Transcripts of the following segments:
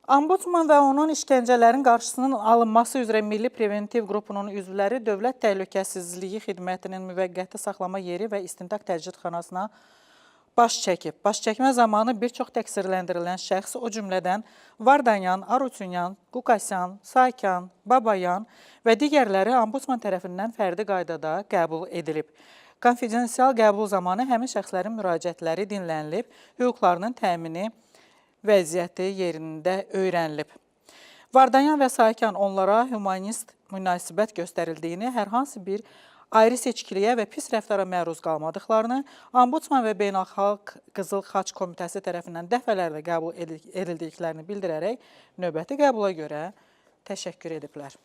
Ombudsman və onun işgəncələrin qarşısının alınması üzrə Milli Preventiv Qrupunun üzvləri Dövlət Təhlükəsizliyi Xidmətinin müvəqqəti saxlama yeri və istintaq təcridxanasına baş çəkib. Başçəkmə zamanı bir çox təqsirləndirilən şəxs, o cümlədən Vardanyan, Arutyunyan, Qukasyan, Sakyan, Babayan və digərləri Ombudsman tərəfindən fərdi qaydada qəbul edilib. Konfidensial qəbul zamanı həmin şəxslərin müraciətləri dinlənilib, hüquqlarının təmini vəziyyəti yerində öyrənilib. Vardanyan və Sakyan onlara humanist münasibət göstərildiyini, hər hansı bir ayrı seçkiliyə və pis rəftara məruz qalmadıqlarını, Ombudsman və Beynəlxalq Qızıl Xaç Komitəsi tərəfindən dəfələrlə qəbul edildiklərini bildirərək növbəti qəbula görə təşəkkür ediblər.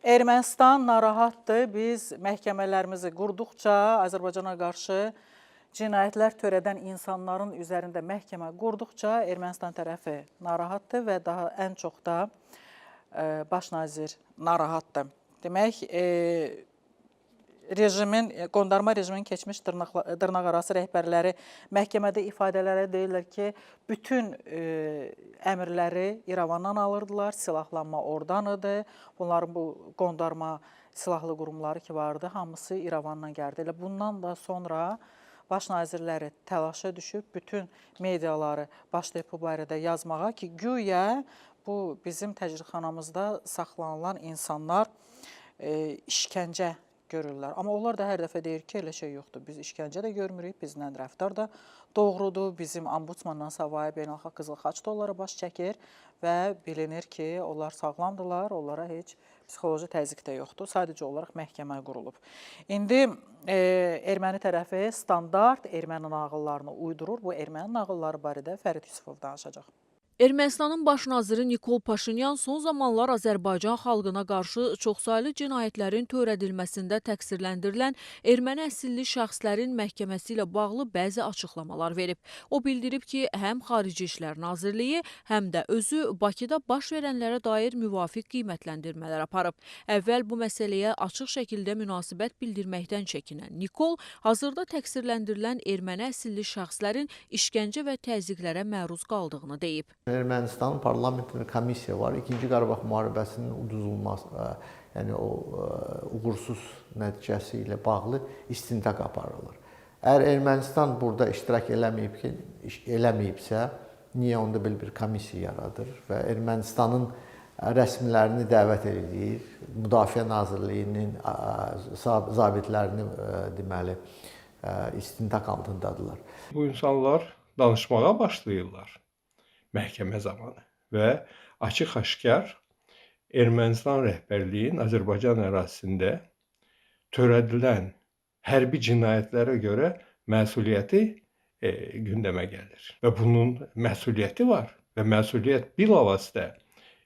Ermənistan narahatdır. Biz məhkəmələrimizi qurduqca Azərbaycana qarşı cinayətlər törədən insanların üzərində məhkəmə qurduqca Ermənistan tərəfi narahatdır və daha ən çox da baş nazir narahatdır. Demək, qondarma rejimin keçmiş dırnaqarası rəhbərləri məhkəmədə ifadələrə deyirlər ki, bütün əmrləri İrəvandan alırdılar, silahlanma oradan idi. Bunların bu qondarma silahlı qurumları ki vardı, hamısı İrəvandan gəldi. Elə bundan da sonra baş nazirləri təlaşa düşüb, bütün mediaları başlayıb bu barədə yazmağa ki, güya bu bizim təcridxanamızda saxlanılan insanlar işgəncə görürlər. Amma onlar da hər dəfə deyir ki, elə şey yoxdur. Biz işgəncə də görmürük, bizlə rəftar da doğrudur. Bizim ombudsmandan savayı Beynəlxalq Qızıl Xaç da onlara baş çəkir və bilinir ki, onlar sağlamdırlar, onlara heç psixoloji təzyiq də yoxdur. Sadəcə olaraq məhkəmə qurulub. İndi erməni tərəfi standart erməni nağıllarını uydurur. Bu erməni nağılları barədə Fərid Yusifov danışacaq. Ermənistanın baş naziri Nikol Paşinyan son zamanlar Azərbaycan xalqına qarşı çoxsaylı cinayətlərin törədilməsində təqsirləndirilən erməni əsilli şəxslərin məhkəməsi ilə bağlı bəzi açıqlamalar verib. O bildirib ki, həm Xarici İşlər Nazirliyi, həm də özü Bakıda baş verənlərə dair müvafiq qiymətləndirmələr aparıb. Əvvəl bu məsələyə açıq şəkildə münasibət bildirməkdən çəkinən Nikol, hazırda təqsirləndirilən erməni əsilli şəxslərin işgəncə və təzyiqlərə məruz qaldığını deyib. Ermənistanın parlamentində komissiya var. İkinci Qarabağ müharibəsinin uduzulması, yəni o uğursuz nəticəsi ilə bağlı istintaq aparılır. Əgər Ermənistan burada iştirak eləməyibsə, niyə onda belə bir komissiya yaradır və Ermənistanın rəsmilərini dəvət edir, Müdafiə Nazirliyinin zabitlərini deməli istintaq altındadılar. Bu insanlar danışmağa başlayırlar məhkəmə zamanı və açıq-aşkar Ermənistan rəhbərliyinin Azərbaycan ərazisində törədilən hərbi cinayətlərə görə məsuliyyəti gündəmə gəlir. Və bunun məsuliyyəti var və məsuliyyət bilavasitə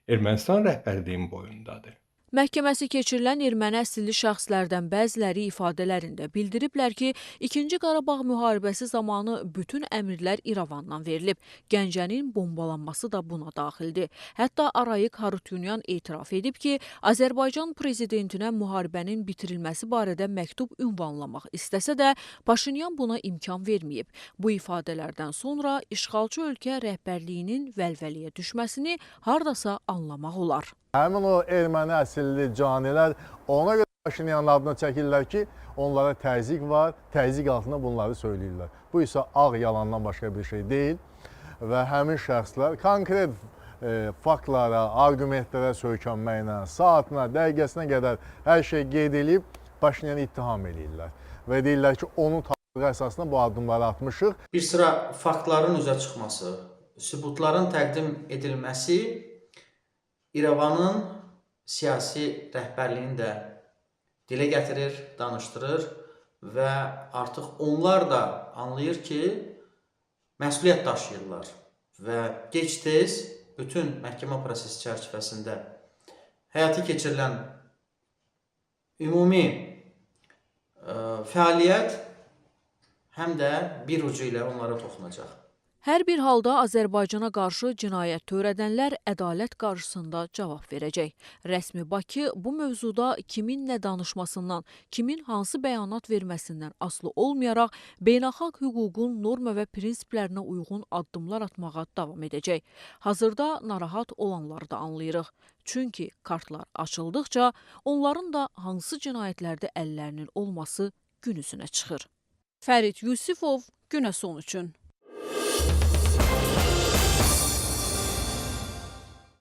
Ermənistan rəhbərliyinin boyundadır. Məhkəməsi keçirilən erməni əsilli şəxslərdən bəziləri ifadələrində bildiriblər ki, 2-ci Qarabağ müharibəsi zamanı bütün əmrlər İrəvandan verilib. Gəncənin bombalanması da buna daxildir. Hətta Arayik Harutyunyan etiraf edib ki, Azərbaycan prezidentinə müharibənin bitirilməsi barədə məktub ünvanlamaq istəsə də, Paşinyan buna imkan verməyib. Bu ifadələrdən sonra işğalçı ölkə rəhbərliyinin vəlvəliyə düşməsini hardasa anlamaq olar. Həmin o erməni əsilli canilər ona görə Paşinyanın adına çəkirlər ki, onlara təzyiq var, təzyiq altında bunları söyləyirlər. Bu isə ağ yalandan başqa bir şey deyil və həmin şəxslər konkret faktlara, argumentlərə söykənməklə, saatına, dəqiqəsinə qədər hər şey qeyd edib Paşinyanı ittiham edirlər və deyirlər ki, onun tapdığı əsasında bu addımları atmışıq. Bir sıra faktların üzə çıxması, sübutların təqdim edilməsi İrəvanın siyasi rəhbərliyini də dilə gətirir, danışdırır və artıq onlar da anlayır ki, məsuliyyət daşıyırlar və gec-tez bütün məhkəmə prosesi çərçivəsində həyata keçirilən ümumi fəaliyyət həm də bir ucu ilə onlara toxunacaq. Hər bir halda Azərbaycana qarşı cinayət törədənlər ədalət qarşısında cavab verəcək. Rəsmi Bakı bu mövzuda kimin nə danışmasından, kimin hansı bəyanat verməsindən asılı olmayaraq beynəlxalq hüququn norma və prinsiplərinə uyğun addımlar atmağa davam edəcək. Hazırda narahat olanları da anlayırıq. Çünki kartlar açıldıqca onların da hansı cinayətlərdə əllərinin olması gün üzünə çıxır. Fərid Yusifov, Günəson üçün.